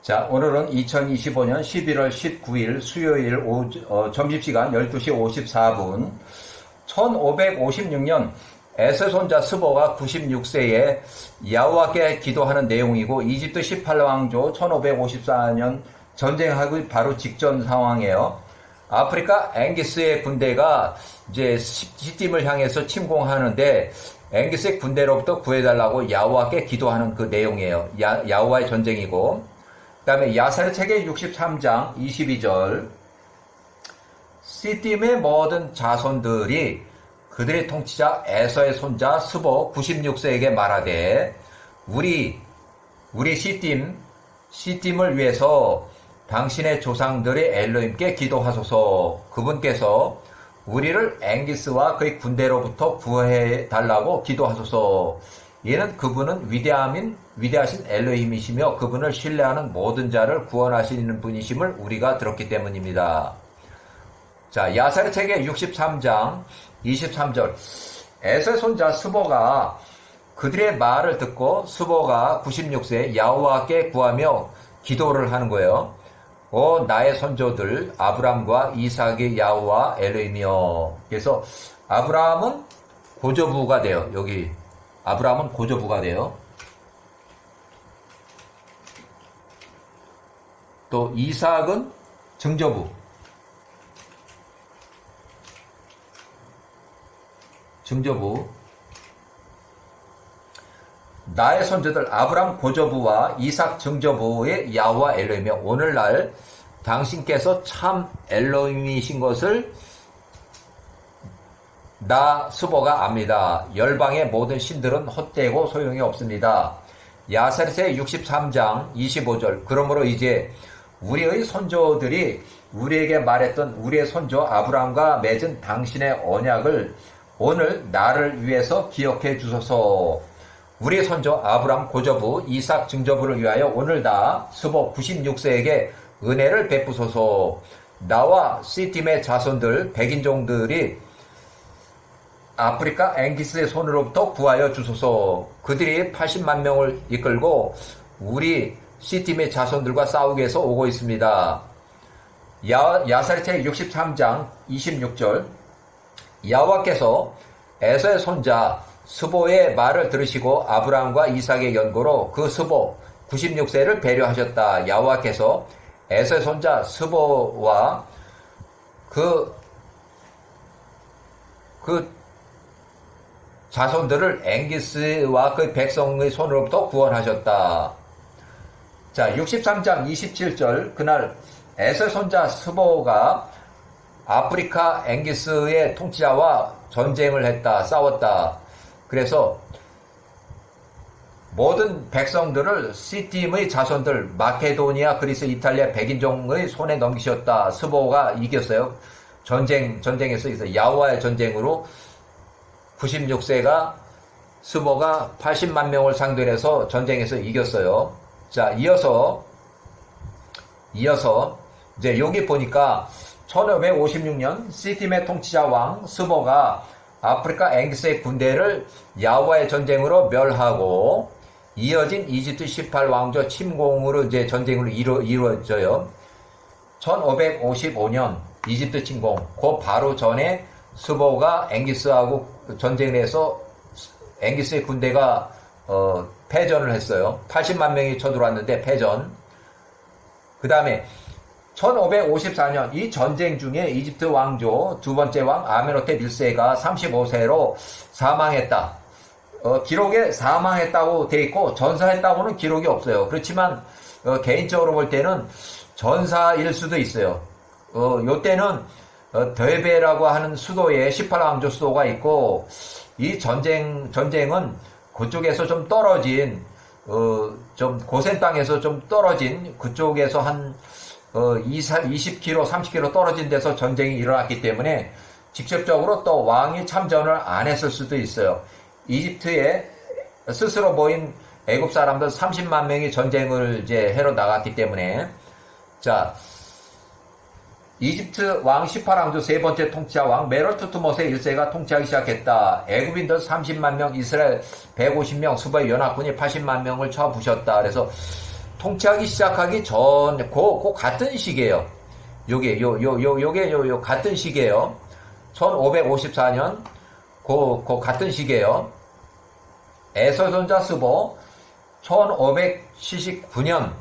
자, 오늘은 2025년 11월 19일 수요일 점심시간 12시 54분 1556년 에셀손자 스보가 96세에 야후와께 기도하는 내용이고 이집트 18왕조 1554년 전쟁하기 바로 직전 상황이에요. 아프리카 앵기스의 군대가 이제 시딤을 향해서 침공하는데 앵기스의 군대로부터 구해달라고 야후와께 기도하는 그 내용이에요. 야후와의 전쟁이고 그 다음에 야사르 책의 63장 22절 시딤의 모든 자손들이 그들의 통치자 에서의 손자 스보 96세에게 말하되 우리 시딤을 위해서 당신의 조상들의 엘로힘께 기도하소서. 그분께서 우리를 앵기스와 그의 군대로부터 구해달라고 기도하소서. 이는 그분은 위대하신 엘로힘이시며 그분을 신뢰하는 모든 자를 구원하시는 분이심을 우리가 들었기 때문입니다. 자, 야사르 책의 63장 23절 에서의 손자 스보가 그들의 말을 듣고 스보가 96세 야후와께 구하며 기도를 하는 거예요. 오 나의 선조들 아브람과 이삭의 야후와 엘로힘이여. 그래서 아브라함은 고조부가 돼요. 여기 아브라함은 고조부가 돼요. 또 이삭은 증조부. 나의 손자들 아브람 고조부와 이삭 증조부의 야후와 엘로힘이여. 오늘날 당신께서 참 엘로힘이신 것을 나 스보가 압니다. 열방의 모든 신들은 헛되고 소용이 없습니다. 야사르의 63장 25절 그러므로 이제 우리의 선조들이 우리에게 말했던 우리의 선조 아브람과 맺은 당신의 언약을 오늘 나를 위해서 기억해 주소서. 우리의 선조 아브람 고조부 이삭 증조부를 위하여 오늘 나 스보 96세에게 은혜를 베푸소서. 나와 시딤의 자손들 백인종들이 아프리카 앵기스의 손으로부터 구하여 주소서. 그들이 80만 명을 이끌고 우리 시딤의 자손들과 싸우기 위해서 오고 있습니다. 야사르 책 63장 26절 야후와께서 에서의 손자 스보의 말을 들으시고 아브라함과 이삭의 연고로 그 스보 96세를 배려하셨다. 야후와께서 에서의 손자 스보와 그 자손들을 앵기스와 그 백성의 손으로부터 구원하셨다. 자, 63장 27절 그날 에서의 손자 스보가 아프리카 앵기스의 통치자와 전쟁을 했다. 싸웠다. 그래서 모든 백성들을 시딤의 자손들 마케도니아, 그리스, 이탈리아 백인종의 손에 넘기셨다. 스보가 이겼어요. 전쟁에서 있어요. 야후와의 전쟁으로 96세가 스보가 80만 명을 상대로 해서 전쟁에서 이겼어요. 자, 이어서 이제 여기 보니까 1556년 시딤의 통치자 왕 스보가 아프리카 앵기스의 군대를 야후와의 전쟁으로 멸하고 이어진 이집트 18왕조 침공으로 이제 전쟁으로 이루어져요. 1555년 이집트 침공, 그 바로 전에 스보가 앵기스하고 전쟁을 해서 앵기스의 군대가 패전을 했어요. 80만 명이 쳐들어왔는데 패전. 그 다음에 1554년 이 전쟁 중에 이집트 왕조 두 번째 왕 아메노테 1세가 35세로 사망했다. 기록에 사망했다고 돼 있고 전사했다고는 기록이 없어요. 그렇지만 개인적으로 볼 때는 전사일 수도 있어요. 요때는 드베라고 하는 수도에 18왕조 수도가 있고 이 전쟁은 그쪽에서 좀 떨어진 좀 고센 땅에서 좀 떨어진 그쪽에서 한 20km, 30km 떨어진 데서 전쟁이 일어났기 때문에 직접적으로 또 왕이 참전을 안 했을 수도 있어요. 이집트에 스스로 모인 애굽 사람들 30만 명이 전쟁을 이제 해로 나갔기 때문에 자, 이집트 왕 18왕조 세 번째 통치자 왕 메르투트모세 1세가 통치하기 시작했다. 애굽인들 30만 명, 이스라엘 150명, 수바의 연합군이 80만 명을 쳐부셨다. 그래서 통치하기 시작하기 전, 그 같은 시기에요. 요게 같은 시기에요. 1554년, 그 같은 시기에요. 에서의 손자 스보, 1579년,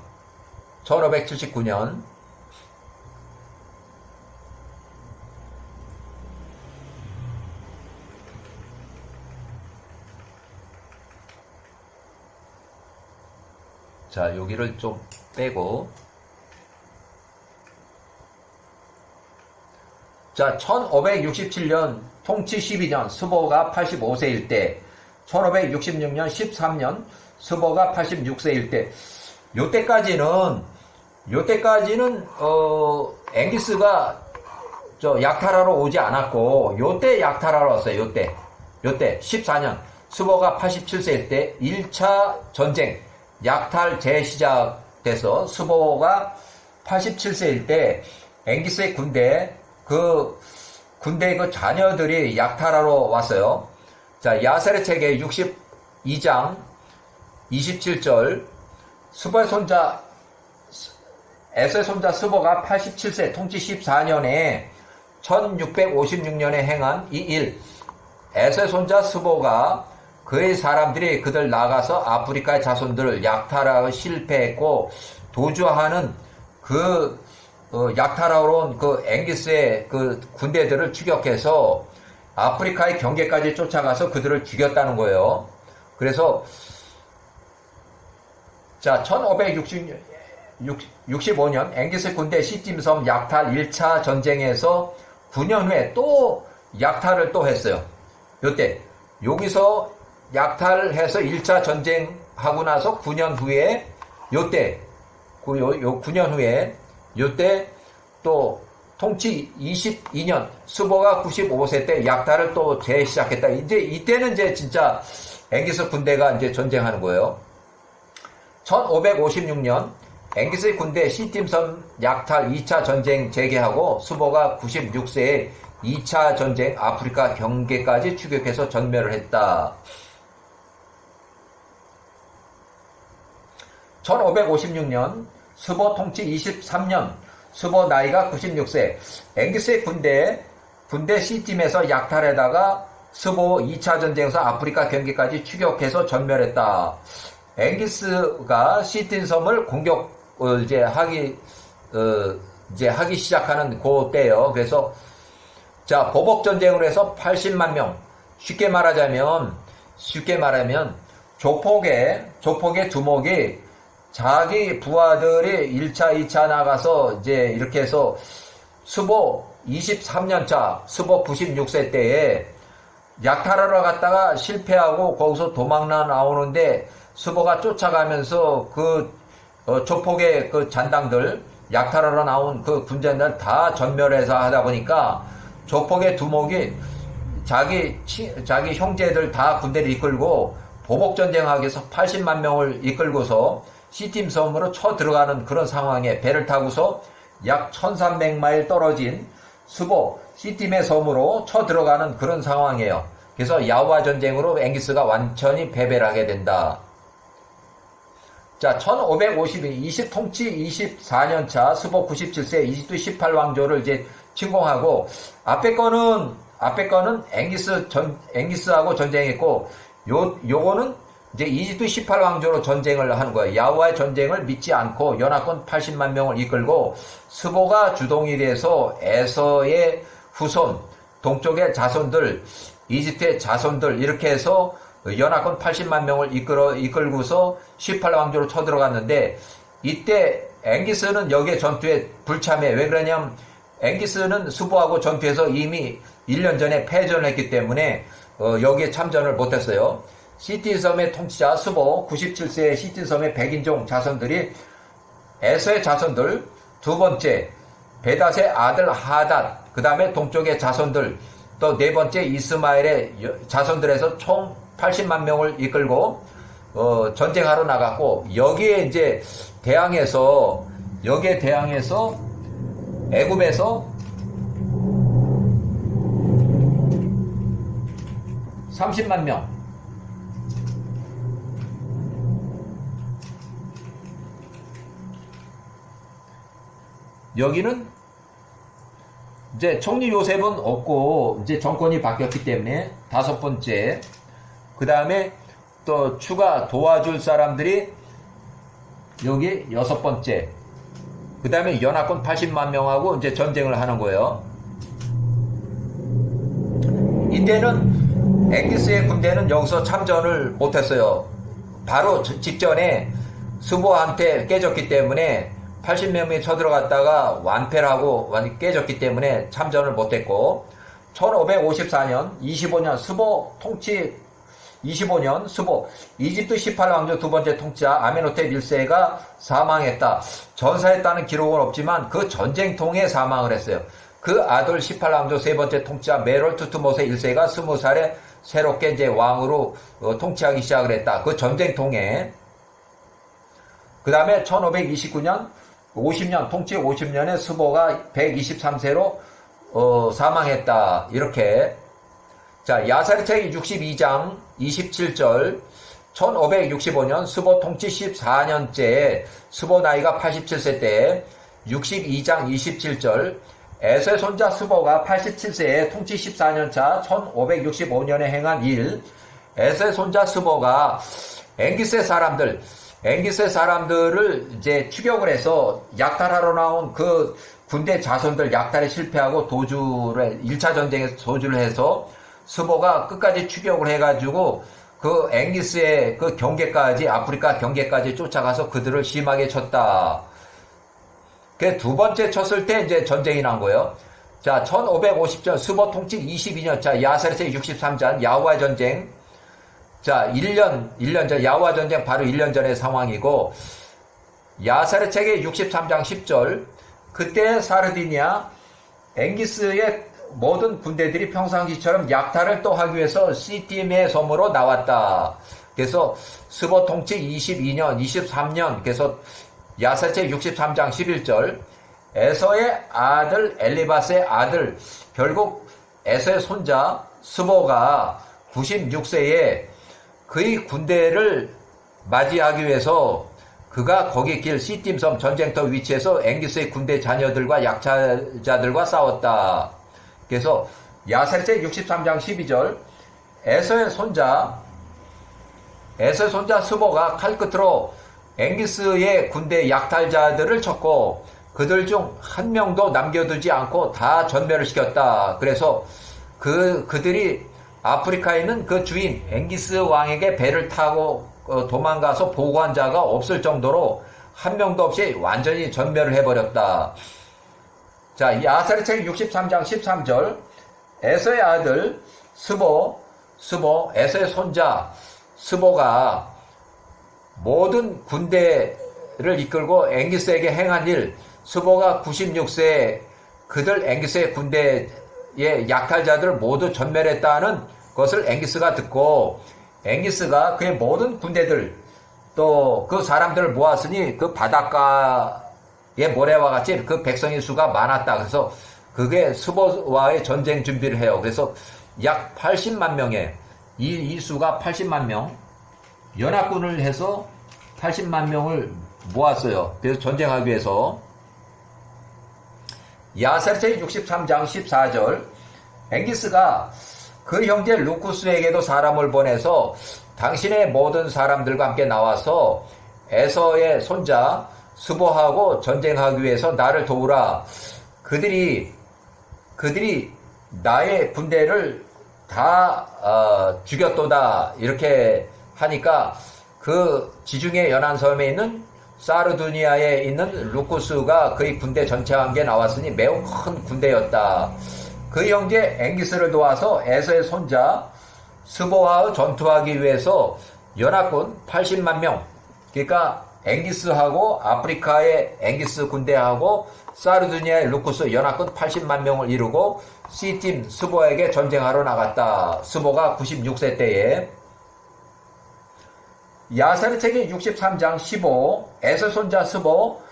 자, 여기를 좀 빼고. 자, 1567년 통치 12년 스보가 85세일 때, 1566년 13년 스보가 86세일 때, 요때까지는 앵기스가 약탈하러 오지 않았고, 요때 약탈하러 왔어요. 요때 14년 스보가 87세일 때 1차 전쟁 약탈 재시작돼서 스보가 87세일 때 앵기스의 군대 그 자녀들이 약탈하러 왔어요. 자, 야세르 책의 62장 27절 스보의 손자 에서의 손자 스보가 87세 통치 14년에 1656년에 행한 이 일, 에서의 손자 스보가 그의 사람들이 그들 나가서 아프리카의 자손들을 약탈하여 실패했고 도주하는 약탈하러 온 그 앵기스의 그 군대들을 추격해서 아프리카의 경계까지 쫓아가서 그들을 죽였다는 거예요. 그래서 자, 1565년 앵기스 군대 시팀섬 약탈 1차 전쟁에서 9년 후에 또 약탈을 또 했어요. 요때 여기서 약탈해서 1차 전쟁하고 나서 9년 후에 요때 9년 후에 요때 또 통치 22년 스보가 95세 때 약탈을 또 재시작했다. 이제 이때는 이제 진짜 앵기스 군대가 이제 전쟁하는 거예요. 1556년 앵기스의 군대 시팀섬 약탈 2차 전쟁 재개하고 스보가 96세에 2차 전쟁 아프리카 경계까지 추격해서 전멸을 했다. 1556년 스보 통치 23년 스보 나이가 96세 앵기스의 군대 C팀에서 약탈에다가 스보 2차 전쟁에서 아프리카 경계까지 추격해서 전멸했다. 앵기스가 C팀 섬을 공격을 이제 하기 시작하는 그때예요. 그래서 자, 보복 전쟁으로 해서 80만 명. 쉽게 말하면 조폭의 두목이 자기 부하들이 1차, 2차 나가서 이제 이렇게 해서 스보 23년차, 스보 96세 때에 약탈하러 갔다가 실패하고 거기서 도망나 나오는데 스보가 쫓아가면서 조폭의 그 잔당들, 약탈하러 나온 그 군자들 다 전멸해서 하다 보니까 조폭의 두목이 자기 형제들 다 군대를 이끌고 보복전쟁하기 위해서 80만 명을 이끌고서 C팀 섬으로 쳐 들어가는 그런 상황에 배를 타고서 약 1300마일 떨어진 스보 C팀의 섬으로 쳐 들어가는 그런 상황이에요. 그래서 야후아 전쟁으로 앵기스가 완전히 패배를 하게 된다. 자, 1552 통치 24년차 스보 97세 이집트 18왕조를 이제 침공하고 앞에 거는 앵기스하고 전쟁했고 요거는 이제 이집트 18왕조로 전쟁을 하는 거예요. 야후와의 전쟁을 믿지 않고 연합군 80만 명을 이끌고 스보가 주동이 돼서 에서의 후손, 동쪽의 자손들, 이집트의 자손들 이렇게 해서 연합군 80만 명을 이끌고서 18왕조로 쳐들어갔는데 이때 앵기스는 여기에 전투에 불참해. 왜 그러냐면 앵기스는 스보하고 전투에서 이미 1년 전에 패전을 했기 때문에 여기에 참전을 못했어요. 시틴섬의 통치자 스보 97세의 시틴섬의 백인종 자손들이 에서의 자손들, 두 번째 베닷의 아들 하닷, 그 다음에 동쪽의 자손들, 또 네 번째 이스마엘의 자손들에서 총 80만 명을 이끌고 전쟁하러 나갔고 여기에 대항해서 애굽에서 30만 명, 여기는 이제 총리 요셉은 없고 이제 정권이 바뀌었기 때문에 다섯 번째. 그 다음에 또 추가 도와줄 사람들이 여기 여섯 번째. 그 다음에 연합군 80만 명하고 이제 전쟁을 하는 거예요. 이때는 앵기스의 군대는 여기서 참전을 못했어요. 바로 직전에 스보한테 깨졌기 때문에 80명이 쳐들어갔다가 완패를 하고 깨졌기 때문에 참전을 못했고, 1554년 25년 스보 통치 25년 스보 이집트 18왕조 두 번째 통치자 아메노테 1세가 사망했다. 전사했다는 기록은 없지만 그 전쟁통에 사망을 했어요. 그 아들 18왕조 세 번째 통치자 메롤 투트모세 1세가 20살에 새롭게 이제 왕으로 통치하기 시작을 했다. 그 전쟁통에. 그 다음에 1529년 50년 통치 50년에 스보가 123세로 사망했다. 이렇게. 자, 야사르책 62장 27절 1565년 스보 통치 14년째 스보 나이가 87세 때 62장 27절 에서의 손자 스보가 87세에 통치 14년차 1565년에 행한 일. 에서의 손자 스보가 앵기스의 사람들을 이제 추격을 해서 약탈하러 나온 그 군대 자손들 약탈에 실패하고 1차 전쟁에서 도주를 해서 스보가 끝까지 추격을 해가지고 그 앵기스의 그 경계까지, 아프리카 경계까지 쫓아가서 그들을 심하게 쳤다. 그 두 번째 쳤을 때 이제 전쟁이 난 거예요. 자, 1550년 스보 통치 22년차 야사르책 63장 야후아 전쟁. 자, 1년 전, 야후아 전쟁 바로 1년 전의 상황이고, 야사르책의 63장 10절, 그때 사르디니아, 앵기스의 모든 군대들이 평상시처럼 약탈을 또 하기 위해서 시팀의 섬으로 나왔다. 그래서 스보 통치 22년, 23년, 그래서 야사르책 63장 11절, 에서의 아들, 엘리바스의 아들, 결국 에서의 손자, 스보가 96세에 그의 군대를 맞이하기 위해서 그가 거기 길 시팀섬 전쟁터 위치에서 앵기스의 군대 자녀들과 약탈자들과 싸웠다. 그래서 야사르책 63장 12절 에서의 손자 스보가 칼끝으로 앵기스의 군대 약탈자들을 쳤고 그들 중 한 명도 남겨두지 않고 다 전멸을 시켰다. 그래서 그들이 아프리카에 있는 그 주인 앵기스 왕에게 배를 타고 도망가서 보고한 자가 없을 정도로 한 명도 없이 완전히 전멸을 해버렸다. 자, 야사르책 63장 13절 에서의 아들 에서의 손자 스보가 모든 군대를 이끌고 앵기스에게 행한 일, 스보가 96세에 그들 앵기스의 군대의 약탈자들을 모두 전멸했다는 것을 앵기스가 듣고 앵기스가 그의 모든 군대들 또 그 사람들을 모았으니 그 바닷가의 모래와 같이 그 백성의 수가 많았다. 그래서 그게 스보와의 전쟁 준비를 해요. 그래서 약 80만 명의 이 수가 80만 명 연합군을 해서 80만 명을 모았어요. 그래서 전쟁하기 위해서. 야사르책 63장 14절 앵기스가 그 형제 루쿠스에게도 사람을 보내서 당신의 모든 사람들과 함께 나와서 에서의 손자 스보하고 전쟁하기 위해서 나를 도우라. 그들이 나의 군대를 다 죽였도다. 이렇게 하니까 그 지중해 연안섬에 있는 사르두니아에 있는 루쿠스가 그의 군대 전체와 함께 나왔으니 매우 큰 군대였다. 그 형제 앵기스를 도와서 에서의 손자 스보와 전투하기 위해서 연합군 80만 명, 그러니까 앵기스하고 아프리카의 앵기스 군대하고 사르두니아의 루쿠스 연합군 80만 명을 이루고 시팀 스보에게 전쟁하러 나갔다. 스보가 96세 때에. 야사르책의 63장 15 에서 손자 스보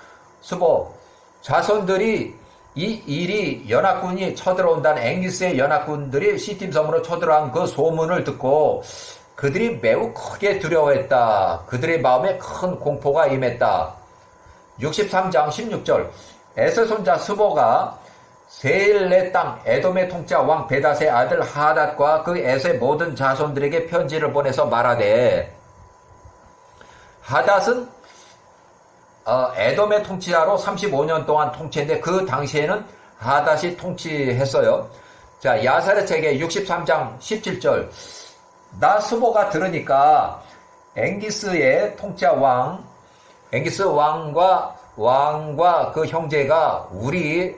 자손들이 이 일이 연합군이 쳐들어온다는 앵기스의 연합군들이 시팀섬으로 쳐들어온 그 소문을 듣고 그들이 매우 크게 두려워했다. 그들의 마음에 큰 공포가 임했다. 63장 16절 에서 손자 스보가 세일의 땅 에돔의 통치자 왕 베닷의 아들 하닷과 그 에서의 모든 자손들에게 편지를 보내서 말하되, 하닷은 에돔의 통치자로 35년 동안 통치했는데 그 당시에는 하닷이 통치했어요. 자, 야사랴 책의 63장 17절. 나 스보가 들으니까 앵기스의 통치자 왕, 앵기스 왕과 그 형제가 우리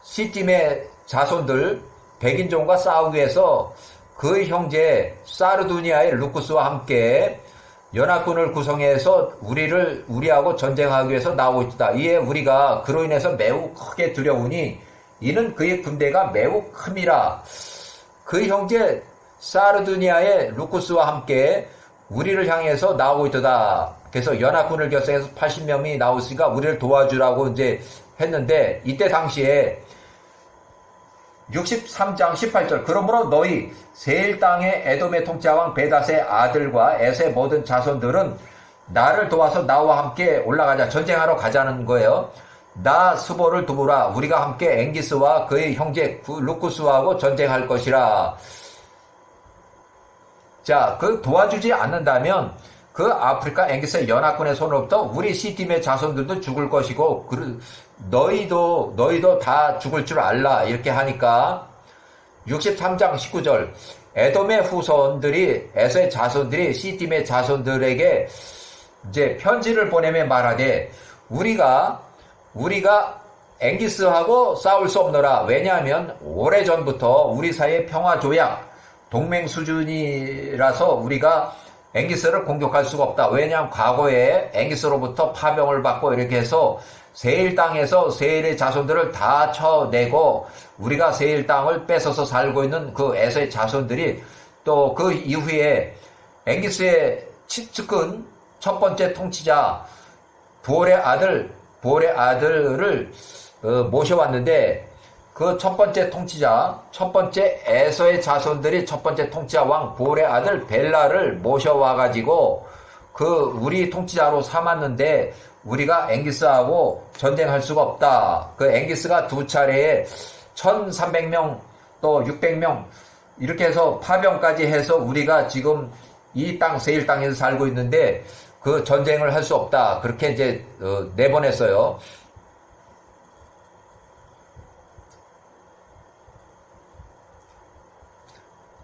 시팀의 자손들 백인종과 싸우기 위해서 그 형제 사르두니아의 루쿠스와 함께 연합군을 구성해서 우리하고 전쟁하기 위해서 나오고 있다. 이에 우리가 그로 인해서 매우 크게 두려우니 이는 그의 군대가 매우 큼이라. 그 형제 사르두니아의 루쿠스와 함께 우리를 향해서 나오고 있다. 그래서 연합군을 결성해서 80명이 나오시니까 우리를 도와주라고 이제 했는데, 이때 당시에 63장 18절. 그러므로 너희 세일 땅의 에돔의 통치자왕 베닷의 아들과 에서의 모든 자손들은 나를 도와서 나와 함께 올라가자. 전쟁하러 가자는 거예요. 나 스보를 두부라. 우리가 함께 앵기스와 그의 형제 루쿠스하고 전쟁할 것이라. 자, 그 도와주지 않는다면 그 아프리카 앵기스의 연합군의 손으로부터 우리 시팀의 자손들도 죽을 것이고, 너희도 다 죽을 줄 알라. 이렇게 하니까 63장 19절. 에돔의 후손들이, 에서의 자손들이 시팀의 자손들에게 이제 편지를 보내며 말하되, 우리가 앵기스하고 싸울 수 없노라. 왜냐하면 오래전부터 우리 사이의 평화 조약, 동맹 수준이라서 우리가 앵기스를 공격할 수가 없다. 왜냐하면 과거에 앵기스로부터 파병을 받고 이렇게 해서 세일 땅에서 세일의 자손들을 다 쳐내고 우리가 세일 땅을 뺏어서 살고 있는 그 에서의 자손들이 또 그 이후에 앵기스의 측근 첫 번째 통치자 부올의 아들을 모셔왔는데, 그 첫 번째 통치자, 첫 번째 에서의 자손들이 첫 번째 통치자 왕 부올의 아들 벨라를 모셔와가지고 우리 통치자로 삼았는데, 우리가 앵기스하고 전쟁할 수가 없다. 그 앵기스가 두 차례에 1300명 또 600명 이렇게 해서 파병까지 해서 우리가 지금 이 땅 세일 땅에서 살고 있는데 그 전쟁을 할 수 없다. 그렇게 이제 내보냈어요.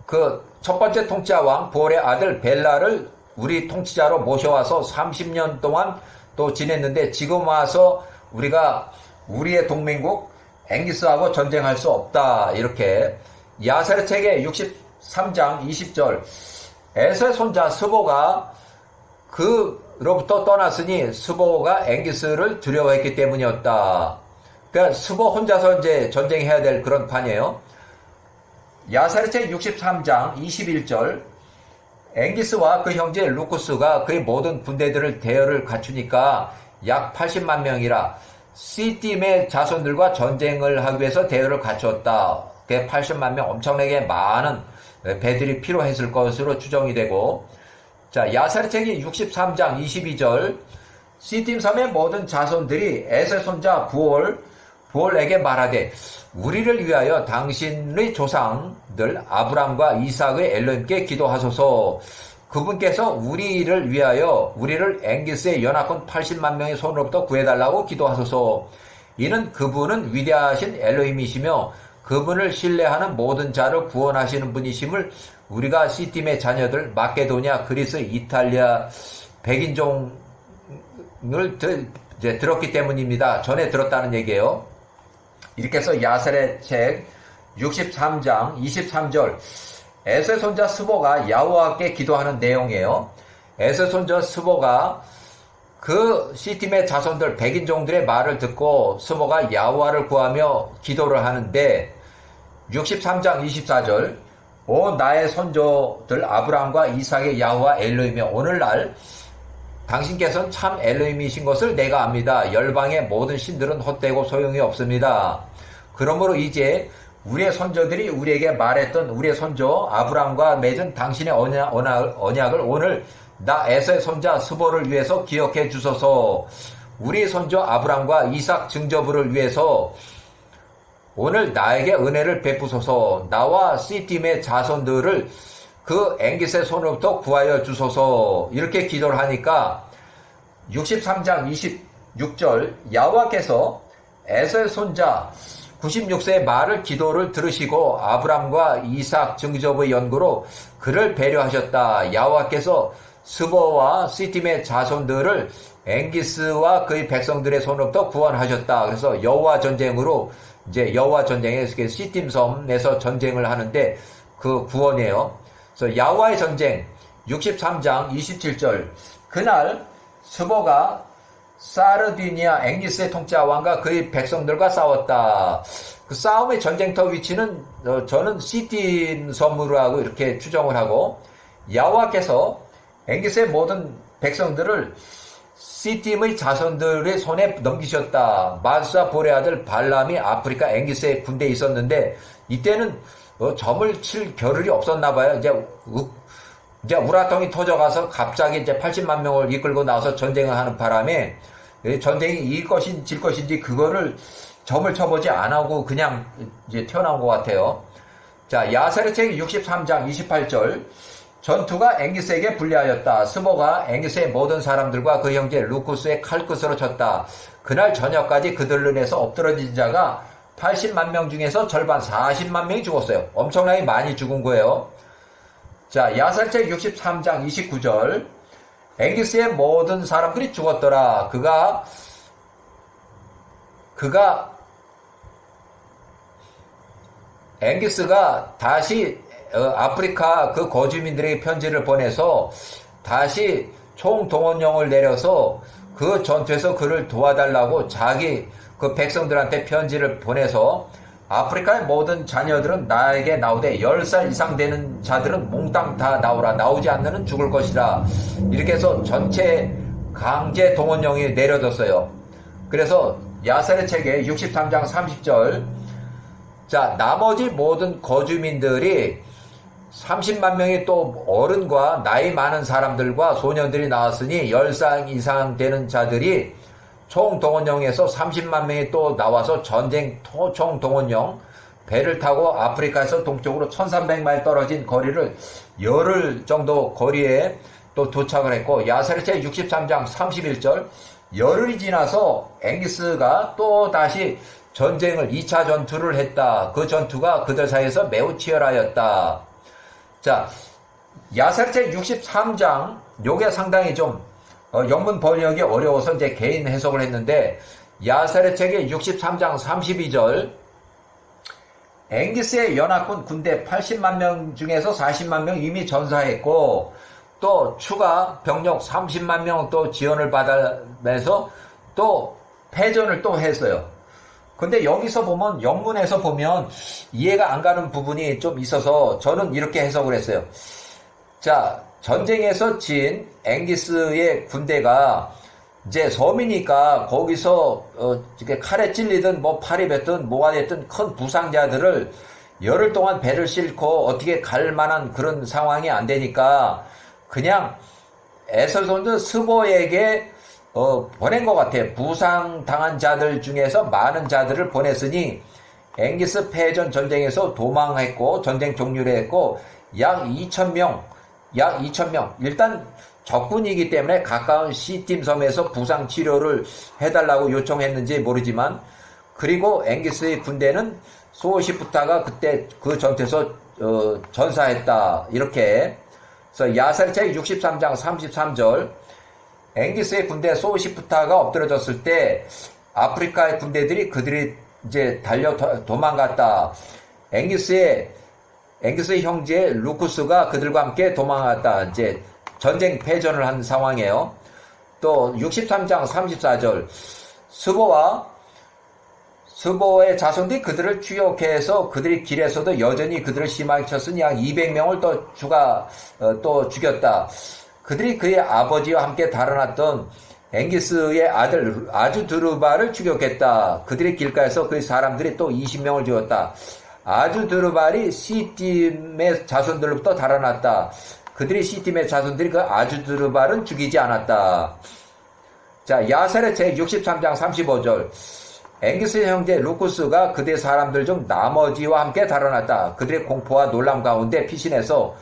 그 첫 번째 통치자 왕 부올의 아들 벨라를 우리 통치자로 모셔와서 30년 동안 또 지냈는데, 지금 와서 우리가 우리의 동맹국 앵기스하고 전쟁할 수 없다. 이렇게. 야사랴 책의 63장 20절. 에서의 손자 스보가 그로부터 떠났으니 스보가 앵기스를 두려워했기 때문이었다. 그러니까 스보 혼자서 이제 전쟁해야 될 그런 판이에요. 야사랴 책 63장 21절. 앵기스와 그 형제 루쿠스가 그의 모든 군대들을 대열을 갖추니까 약 80만 명이라. 시팀의 자손들과 전쟁을 하기 위해서 대열을 갖추었다. 80만 명, 엄청나게 많은 배들이 필요했을 것으로 추정이 되고, 자, 야사랴 책이 63장 22절. 시팀 섬의 모든 자손들이 에서의 손자 부올에게 말하되, 우리를 위하여 당신의 조상들 아브람과 이삭의 엘로힘께 기도하소서. 그분께서 우리를 위하여 우리를 앵기스의 연합군 80만 명의 손으로부터 구해달라고 기도하소서. 이는 그분은 위대하신 엘로힘이시며 그분을 신뢰하는 모든 자를 구원하시는 분이심을 우리가 시팀의 자녀들 마케도니아, 그리스, 이탈리아 백인종을 들었기 때문입니다. 전에 들었다는 얘기예요. 이렇게 해서 야사랴 책 63장 23절. 에서의 손자 스보가 야호와께 기도하는 내용이에요. 에서의 손자 스보가 그 시팀의 자손들 백인종들의 말을 듣고 스보가 야호와를 구하며 기도를 하는데, 63장 24절. 오 나의 선조들 아브람과 이삭의 야호와 엘로힘이여, 오늘날 당신께서는 참 엘로힘이신 것을 내가 압니다. 열방의 모든 신들은 헛되고 소용이 없습니다. 그러므로 이제 우리의 선조들이 우리에게 말했던 우리의 선조 아브람과 맺은 당신의 언약을 오늘 나 에서의 손자 스보를 위해서 기억해 주소서. 우리 손주 아브람과 이삭 증조부를 위해서 오늘 나에게 은혜를 베푸소서. 나와 시팀의 자손들을 그 앵깃의 손으로부터 구하여 주소서. 이렇게 기도를 하니까 63장 26절 여호와께서 에서의 손자 96세의 말을 기도를 들으시고 아브람과 이삭 증조부의 연고로 그를 배려하셨다. 여호와께서 스보와 시팀의 자손들을 앵기스와 그의 백성들의 손으로부터 구원하셨다. 그래서 여호와 전쟁으로 이제 여호와 전쟁에 시팀 섬에서 전쟁을 하는데 그 구원이에요. 그래서 여호와의 전쟁 63장 27절 그날 스보가 사르디니아 앵기스의 통치 왕과 그의 백성들과 싸웠다. 그 싸움의 전쟁터 위치는 저는 시팀 섬으로 하고 이렇게 추정을 하고 여호와께서 앵기스의 모든 백성들을 시팀의 자손들의 손에 넘기셨다. 마스와 볼의 아들 발람이 아프리카 앵기스의 군대에 있었는데 이때는 점을 칠 겨를이 없었나 봐요. 이제 우라통이 터져가서 갑자기 이제 80만 명을 이끌고 나와서 전쟁을 하는 바람에 전쟁이 이길 것인지 질 것인지 그거를 점을 쳐보지 안 하고 그냥 이제 튀어나온 것 같아요. 자, 야사르책 63장 28절 전투가 앵기스에게 불리하였다. 스보가 앵기스의 모든 사람들과 그 형제 루쿠스의 칼끝으로 쳤다. 그날 저녁까지 그들 눈에서 엎드러진 자가 80만 명 중에서 절반 40만 명이 죽었어요. 엄청나게 많이 죽은 거예요. 자, 야살책 63장 29절 앵기스의 모든 사람들이 죽었더라. 앵기스가 다시 아프리카 그 거주민들에게 편지를 보내서 다시 총동원령을 내려서 그 전투에서 그를 도와달라고 자기 그 백성들한테 편지를 보내서 아프리카의 모든 자녀들은 나에게 나오되 10살 이상 되는 자들은 몽땅 다 나오라. 나오지 않는 죽을 것이라. 이렇게 해서 전체 강제 동원령이 내려졌어요. 그래서 야살의 책에 63장 30절 자, 나머지 모든 거주민들이 30만 명의 또 어른과 나이 많은 사람들과 소년들이 나왔으니 10살 이상 되는 자들이 총동원령에서 30만 명이 또 나와서 전쟁 총동원령 배를 타고 아프리카에서 동쪽으로 1300마일 떨어진 거리를 열흘 정도 거리에 또 도착을 했고 야사르체 63장 31절 열흘이 지나서 앵기스가 또 다시 전쟁을 2차 전투를 했다. 그 전투가 그들 사이에서 매우 치열하였다. 자, 야사르체 63장 요게 상당히 좀 영문 번역이 어려워서 이제 개인 해석을 했는데 야살의 책의 63장 32절 앵기스의 연합군 군대 80만 명 중에서 40만 명 이미 전사했고 또 추가 병력 30만 명 또 지원을 받으면서 또 패전을 또 했어요. 근데 여기서 보면 영문에서 보면 이해가 안 가는 부분이 좀 있어서 저는 이렇게 해석을 했어요. 자, 전쟁에서 진 앵기스의 군대가 이제 섬이니까 거기서 이렇게 칼에 찔리든 뭐 팔이 뱉든 뭐가 됐든 큰 부상자들을 열흘 동안 배를 싣고 어떻게 갈 만한 그런 상황이 안 되니까 그냥 에서손드 스보에게 보낸 것 같아요. 부상당한 자들 중에서 많은 자들을 보냈으니 앵기스 패전 전쟁에서 도망했고 전쟁 종료를 했고 약 2,000명 일단 적군이기 때문에 가까운 시팀 섬에서 부상 치료를 해달라고 요청했는지 모르지만 그리고 앵기스의 군대는 소시프타가 그때 그 전투에서 전사했다. 이렇게 그래서 야살체 63장 33절 앵기스의 군대 소시프타가 엎드려졌을 때 아프리카의 군대들이 그들이 이제 달려 도망갔다. 앵기스의 형제 루쿠스가 그들과 함께 도망갔다. 이제 전쟁 패전을 한 상황이에요. 또 63장 34절 스보의 자손들이 그들을 추격해서 그들이 길에서도 여전히 그들을 심하게 쳤으니 약 200명을 또 죽였다. 그들이 그의 아버지와 함께 달아났던 앵기스의 아들 아주드루바를 추격했다. 그들의 길가에서 그 사람들이 또 20명을 죽였다. 아주드루발이 시팀의 자손들로부터 달아났다. 그들이 시팀의 자손들이 그 아주드루발은 죽이지 않았다. 자, 야셀의 제 63장 35절. 앵기스의 형제 루쿠스가 그대 사람들 중 나머지와 함께 달아났다. 그들의 공포와 놀람 가운데 피신해서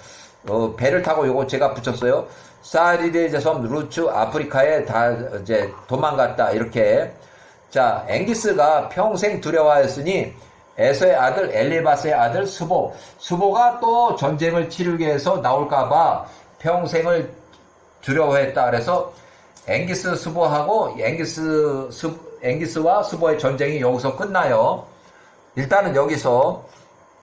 배를 타고 요거 제가 붙였어요. 사리드의 섬 루츠 아프리카에 다 이제 도망갔다. 이렇게. 자, 앵기스가 평생 두려워하였으니 에서의 아들 엘리바스의 아들 스보가 또 전쟁을 치르기 위해서 나올까봐 평생을 두려워했다. 그래서 앵기스 스보하고 앵기스와 스보의 전쟁이 여기서 끝나요. 일단은 여기서